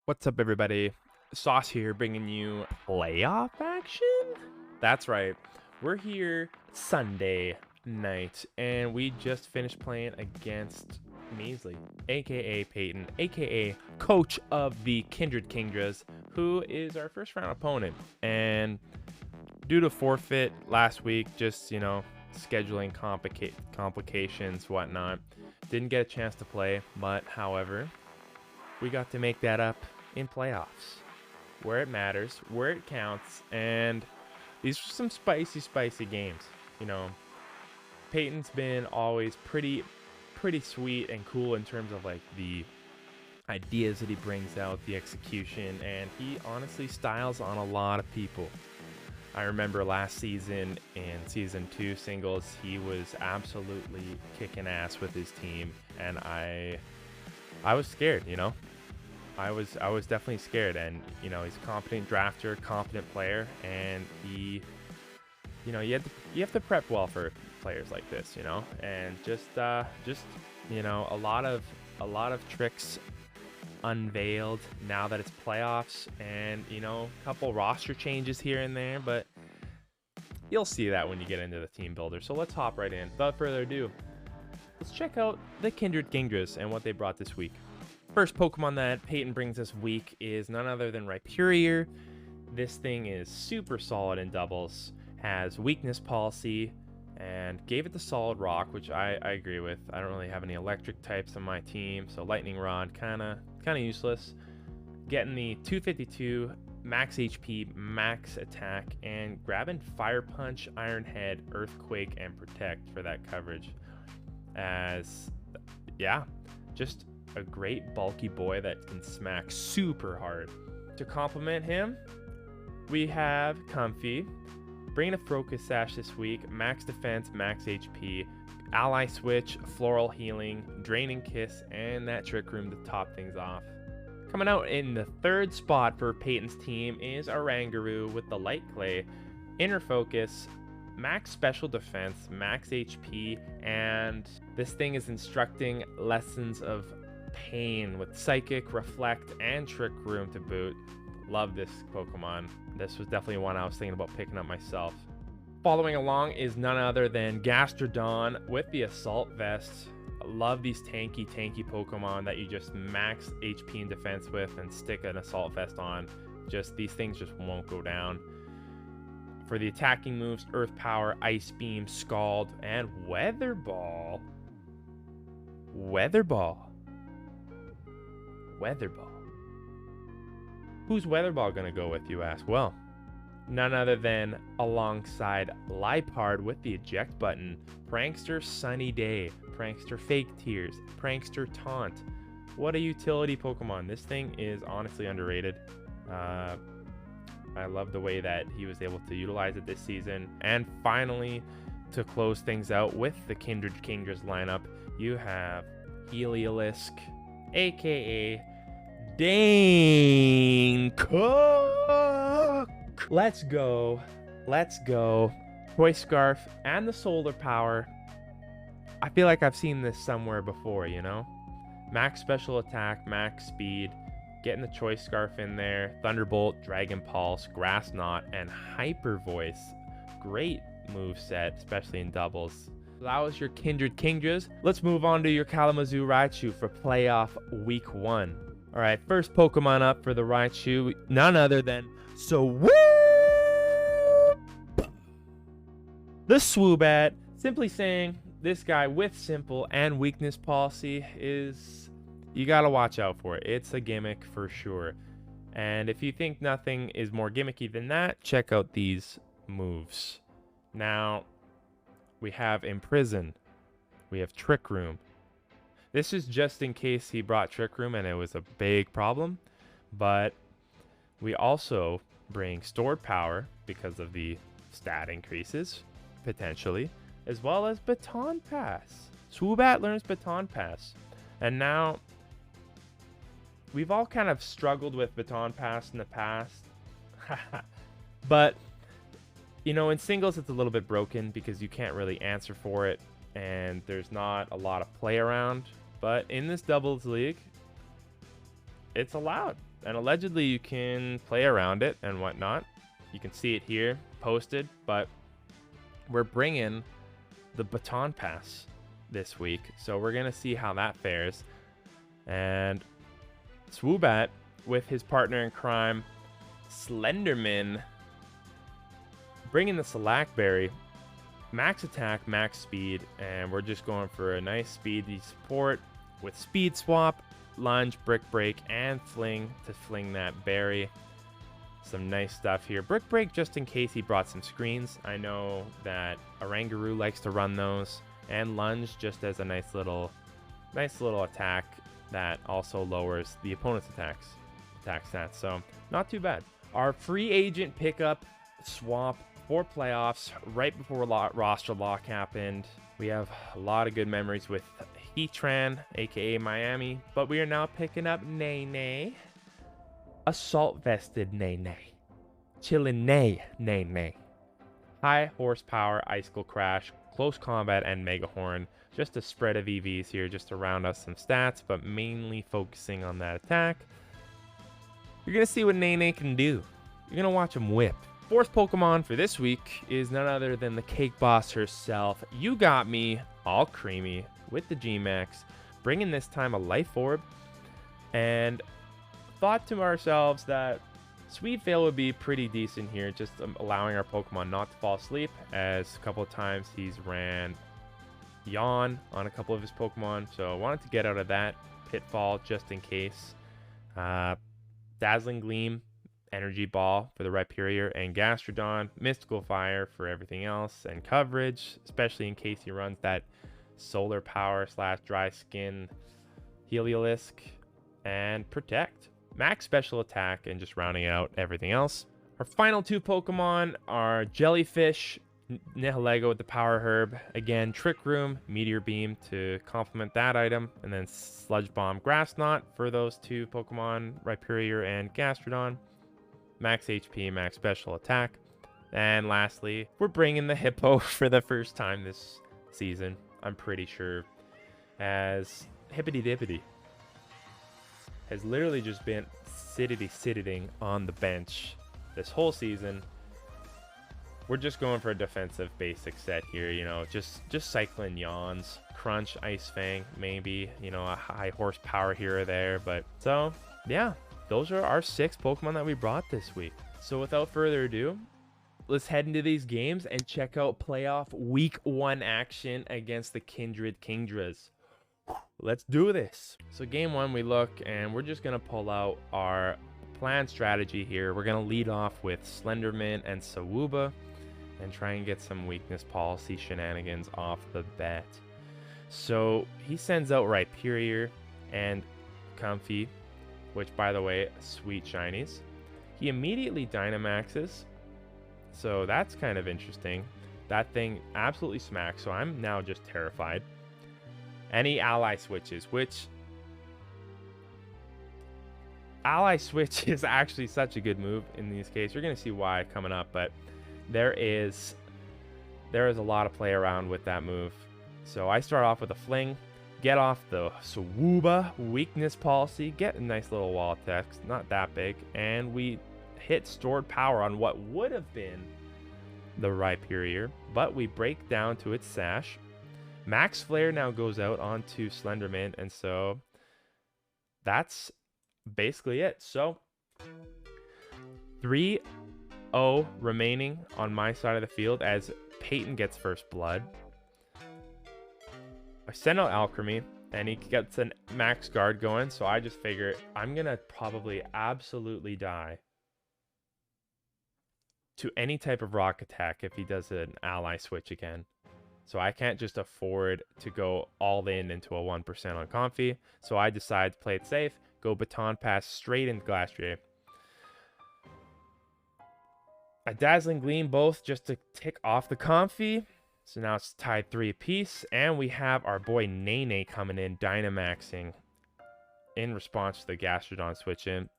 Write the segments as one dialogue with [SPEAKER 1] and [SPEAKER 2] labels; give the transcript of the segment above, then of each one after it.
[SPEAKER 1] What's up, everybody? Sauce here, bringing you playoff action. That's right. We're here Sunday night, and we just finished playing against Measly, aka Peyton, aka coach of the Kindred Kingdras, who is our first round opponent. And due to forfeit last week, just scheduling complications, whatnot, didn't get a chance to play. But however, we got to make that up in playoffs, where it matters, where it counts, and these are some spicy games. Peyton's been always pretty sweet and cool in terms of like the ideas that he brings out, the execution, and he honestly styles on a lot of people. I remember last season in season 2 singles, he was absolutely kicking ass with his team, and I was scared. I was definitely scared, and he's a competent drafter, competent player, and you have to prep well for players like this, and just a lot of tricks unveiled now that it's playoffs, and a couple roster changes here and there, but you'll see that when you get into the team builder. So let's hop right in. Without further ado, let's check out the Kindred Kingdras and what they brought this week. First Pokemon that Peyton brings this week is none other than Rhyperior. This thing is super solid in doubles, has weakness policy, and gave it the solid rock, which I agree with. I don't really have any electric types on my team, so lightning rod kind of useless. Getting the 252 max HP, max attack, and grabbing Fire Punch, Iron Head, Earthquake, and Protect for that coverage. As just a great bulky boy that can smack super hard. To complement him, we have Comfy, bringing a Focus Sash this week, max defense, max HP, ally switch, floral healing, draining kiss, and that trick room to top things off. Coming out in the third spot for Peyton's team is Oranguru with the light clay, inner focus, max special defense, max HP, and this thing is instructing lessons of pain with psychic, reflect, and trick room to boot. Love this Pokemon. This was definitely one I was thinking about picking up myself. Following along is none other than Gastrodon with the Assault Vest. Love these tanky Pokemon that you just max HP and defense with and stick an Assault Vest on. These things just won't go down. For the attacking moves, Earth Power, Ice Beam, Scald, and Weather Ball. Who's Weather Ball gonna go with, you ask? Well, none other than alongside Liepard with the eject button, Prankster Sunny Day, Prankster Fake Tears, Prankster Taunt. What a utility Pokemon. This thing is honestly underrated. I love the way that he was able to utilize it this season. And finally, to close things out with the Kindred Kingdras lineup, you have Heliolisk, aka Dane Cook. Let's go. Toy Scarf and the Solar Power. I feel like I've seen this somewhere before, Max special attack, max speed, getting the Choice Scarf in there, Thunderbolt, Dragon Pulse, Grass Knot, and Hyper Voice. Great move set, especially in doubles. That was your Kindred Kingdras. Let's move on to your Kalamazoo Raichu for playoff week 1. All right, first Pokemon up for the Raichu, none other than the Swoobat. Simply saying, this guy with simple and weakness policy you gotta watch out for it. It's a gimmick for sure. And if you think nothing is more gimmicky than that, check out these moves. Now, we have Imprison. We have Trick Room. This is just in case he brought Trick Room and it was a big problem. But we also bring Stored Power because of the stat increases, potentially, as well as Baton Pass. Swoobat learns Baton Pass. And now, we've all kind of struggled with Baton Pass in the past. But in singles, it's a little bit broken because you can't really answer for it, and there's not a lot of play around. But in this doubles league, it's allowed. And allegedly you can play around it and whatnot. You can see it here posted, but we're bringing the Baton Pass this week. So we're going to see how that fares. And Swoobat with his partner in crime, Slenderman, bringing the Slackberry. Max attack, max speed, and we're just going for a nice speedy support with speed swap, lunge, brick break, and fling to fling that berry. Some nice stuff here. Brick break just in case he brought some screens. I know that Oranguru likes to run those, and lunge just as a nice little attack that also lowers the opponent's attack stats. So not too bad. Our free agent pickup swap for playoffs right before roster lock happened. We have a lot of good memories with Heatran, aka Miami, but we are now picking up Nene. Assault vested Nene. Chillin' Nene. High horsepower, Icicle Crash, Close Combat, and Mega Horn. Just a spread of EVs here just to round us some stats, but mainly focusing on that attack. You're going to see what Nene can do. You're going to watch him whip. Fourth Pokemon for this week is none other than the Cake Boss herself. You got me, all creamy, with the G-Max, bringing this time a Life Orb, and thought to ourselves that Sweet Veil would be pretty decent here, just allowing our Pokemon not to fall asleep, as a couple of times he's ran Yawn on a couple of his Pokemon, so I wanted to get out of that pitfall just in case. Dazzling Gleam, Energy Ball for the Rhyperior, and Gastrodon, Mystical Fire for everything else, and coverage, especially in case he runs that Solar Power / Dry Skin Heliolisk, and Protect. Max Special Attack, and just rounding out everything else. Our final two Pokemon are Jellyfish, Nihilego with the Power Herb, again Trick Room, Meteor Beam to complement that item, and then Sludge Bomb, Grass Knot for those two Pokemon, Rhyperior and Gastrodon. Max HP, max special attack. And lastly, we're bringing the Hippo for the first time this season, I'm pretty sure, as Hippity Dippity. Has literally just been sitting on the bench this whole season. We're just going for a defensive basic set here, you know, just cycling Yawns, Crunch, Ice Fang, maybe, you know, a high horsepower here or there. But so, yeah, those are our 6 Pokemon that we brought this week. So without further ado, let's head into these games and check out playoff week 1 action against the Kindred Kingdras. Let's do this. So game 1, we look and we're just going to pull out our planned strategy here. We're going to lead off with Slenderman and Sawuba and try and get some weakness policy shenanigans off the bat. So he sends out Rhyperior and Comfy, which by the way, sweet shinies. He immediately Dynamaxes, so that's kind of interesting. That thing absolutely smacks, so I'm now just terrified. Any ally switches, which ally switch is actually such a good move in these cases. You're going to see why coming up, but there is a lot of play around with that move. So I start off with a Fling, get off the Swooba weakness policy, get a nice little wall of text, not that big, and we hit stored power on what would have been the Rhyperior, but we break down to its Sash. Max Flare now goes out onto Slenderman, and so that's basically it. So 3-0 remaining on my side of the field as Peyton gets first blood. I send out Alchemy, and he gets a max guard going, so I just figure I'm going to probably absolutely die to any type of rock attack if he does an ally switch again. So I can't just afford to go all in into a 1% on Comfy. So I decide to play it safe, go Baton Pass straight into Glastrier. A Dazzling Gleam both just to tick off the Comfy. So now it's tied 3 apiece. And we have our boy Nene coming in, Dynamaxing in response to the Gastrodon switch in.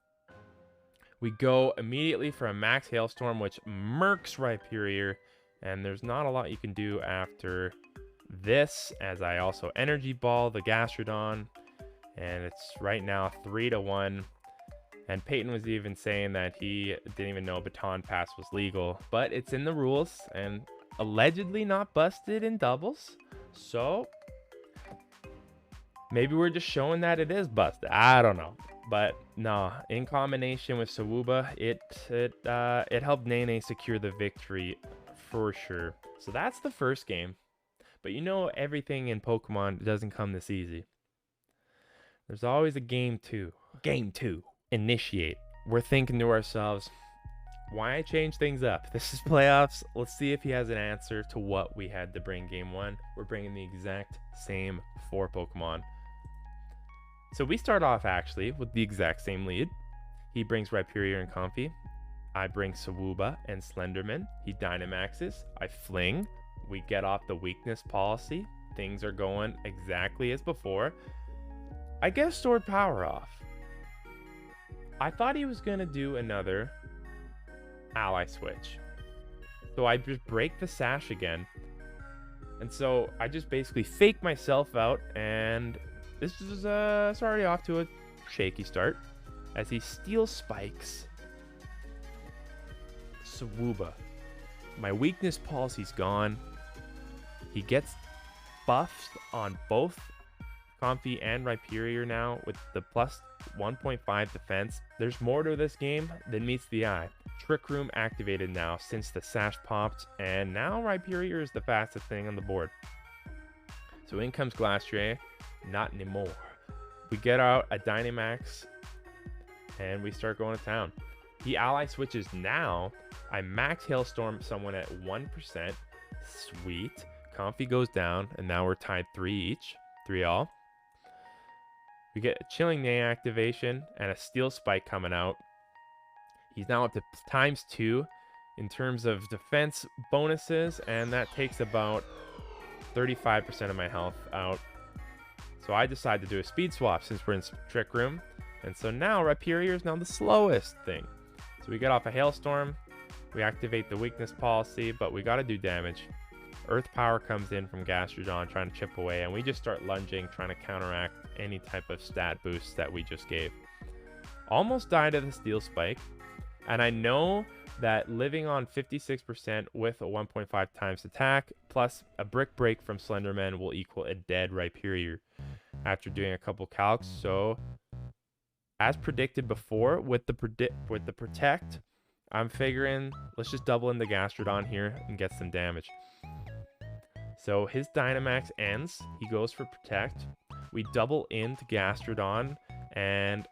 [SPEAKER 1] We go immediately for a Max Hailstorm, which murks Rhyperior. And there's not a lot you can do after this, as I also Energy Ball the Gastrodon. And it's right now 3-1. And Peyton was even saying that he didn't even know baton pass was legal, but it's in the rules and allegedly not busted in doubles. So maybe we're just showing that it is busted. I don't know. But no, in combination with Sawuba, it helped Nene secure the victory for sure. So that's the first game. But you know, everything in Pokemon doesn't come this easy. There's always a game 2. Game 2. Initiate. We're thinking to ourselves, why change things up? This is playoffs. Let's see if he has an answer to what we had to bring game 1. We're bringing the exact same 4 Pokemon. So we start off actually with the exact same lead. He brings Rhyperior and Comfey. I bring Sawuba and Slenderman. He Dynamaxes. I Fling. We get off the weakness policy. Things are going exactly as before. I get Stored Power off. I thought he was going to do another ally switch. So I just break the Sash again. And so I just basically fake myself out. And this is already off to a shaky start. As he Steel Spikes Sawuba. My weakness policy's gone. He gets buffed on both Comfey and Rhyperior now with the plus 1.5 defense. There's more to this game than meets the eye. Trick Room activated now since the Sash popped, and now Rhyperior is the fastest thing on the board. So in comes Glastrier. Not anymore. We get out a Dynamax, and we start going to town. He ally switches now. I max Hailstorm someone at 1%. Sweet. Comfey goes down, and now we're tied 3 each. 3 all. We get a Chilling Neigh activation and a Steel Spike coming out. He's now up to ×2 in terms of defense bonuses, and that takes about 35% of my health out. So I decide to do a speed swap since we're in Trick Room. And so now Rhyperior is now the slowest thing. So we get off a Hailstorm. We activate the weakness policy, but we got to do damage. Earth Power comes in from Gastrodon trying to chip away, and we just start lunging, trying to counteract any type of stat boosts that we just gave. Almost died of the Steel Spike, and I know that living on 56% with a 1.5 times attack plus a Brick Break from Slenderman will equal a dead Rhyperior after doing a couple calcs. So as predicted before with the Protect, I'm figuring let's just double in the Gastrodon here and get some damage. So his Dynamax ends. He goes for Protect. We double into Gastrodon, and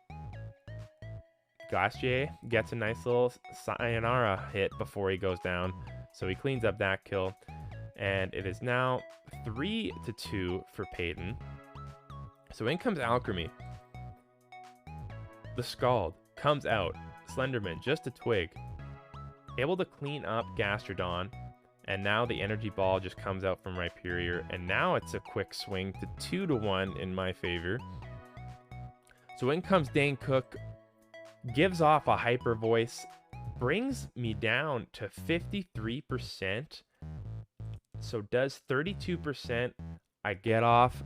[SPEAKER 1] Glastrier gets a nice little Sayonara hit before he goes down. So he cleans up that kill. And it is now 3-2 for Peyton. So in comes Alchemy. The Scald comes out. Slenderman, just a twig. Able to clean up Gastrodon. And now the Energy Ball just comes out from Rhyperior. And now it's a quick swing to 2-1 in my favor. So in comes Dane Cook. Gives off a Hyper Voice. Brings me down to 53%. So does 32%. I get off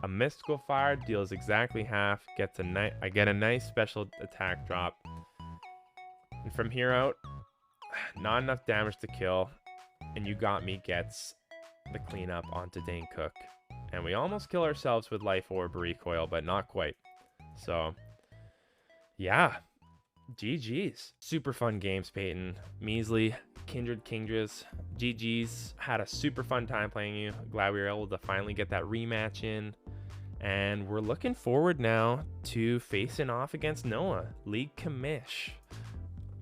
[SPEAKER 1] a Mystical Fire. Deals exactly half. I get a nice special attack drop. And from here out, not enough damage to kill. And You Got Me gets the cleanup onto Dane Cook. And we almost kill ourselves with Life Orb Recoil, but not quite. So, yeah. GG's. Super fun games, Peyton. Measly, Kindred Kingdras, GG's. Had a super fun time playing you. Glad we were able to finally get that rematch in. And we're looking forward now to facing off against Noah. League Commish.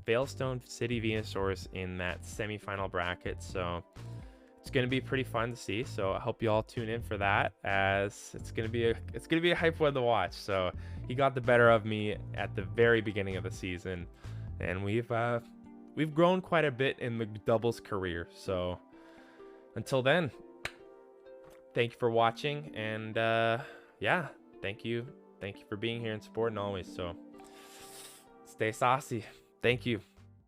[SPEAKER 1] Veilstone City Venusaurus in that semifinal bracket, so it's gonna be pretty fun to see. So I hope you all tune in for that, as it's gonna be a hype one to watch. So he got the better of me at the very beginning of the season, and we've grown quite a bit in the doubles career. So until then, thank you for watching, and yeah, thank you for being here and supporting always. So stay saucy. Thank you.